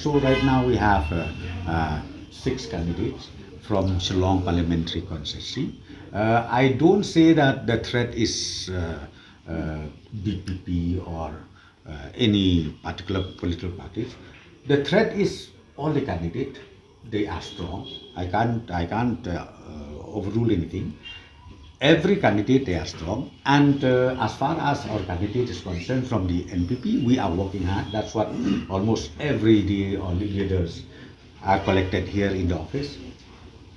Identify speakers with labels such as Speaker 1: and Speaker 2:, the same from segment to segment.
Speaker 1: So right now we have 6 candidates from Shillong Parliamentary Constituency. I don't say that the threat is BPP or any particular political parties. The threat is all the candidates. They are strong. I can't overrule anything. Every candidate they are strong, and as far as our candidate is concerned from the NPP, we are working hard. That's what almost every day all the leaders are collected here in the office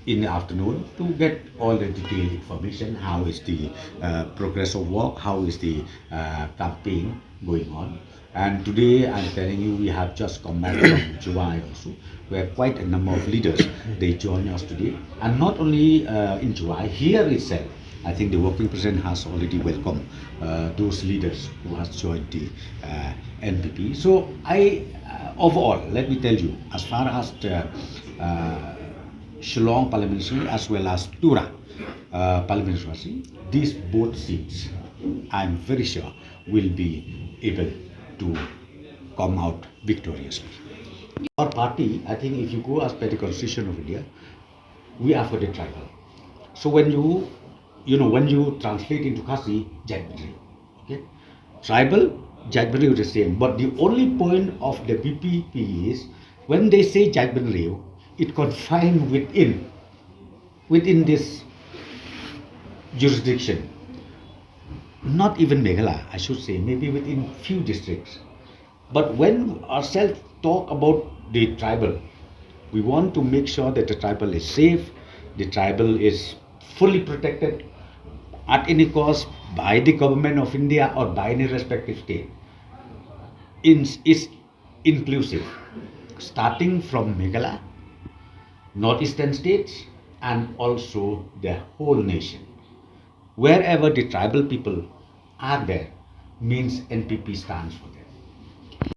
Speaker 1: in the afternoon to get all the detailed information. How is the progress of work? How is the campaign going on? And today I'm telling you, we have just come back from July also, where quite a number of leaders they join us today, and not only in July here itself. I think the working president has already welcomed those leaders who has joined the NPP. So overall, let me tell you, as far as the Shillong parliamentary as well as Tura parliamentary, these both seats, I'm very sure, will be able to come out victoriously. Our party, I think, if you go as per the Constitution of India, we are for the tribal. So when when you translate into Khasi, Jagmari, okay, tribal, Jagmari is the same. But the only point of the BPP is when they say Jagmari, it confined within this jurisdiction. Not even Meghalaya, I should say, maybe within few districts. But when ourselves talk about the tribal, we want to make sure that the tribal is safe, the tribal is fully protected at any cost by the government of India or by any respective state. Is inclusive, starting from Meghalaya, northeastern states, and also the whole nation. Wherever the tribal people are there, means NPP stands for them.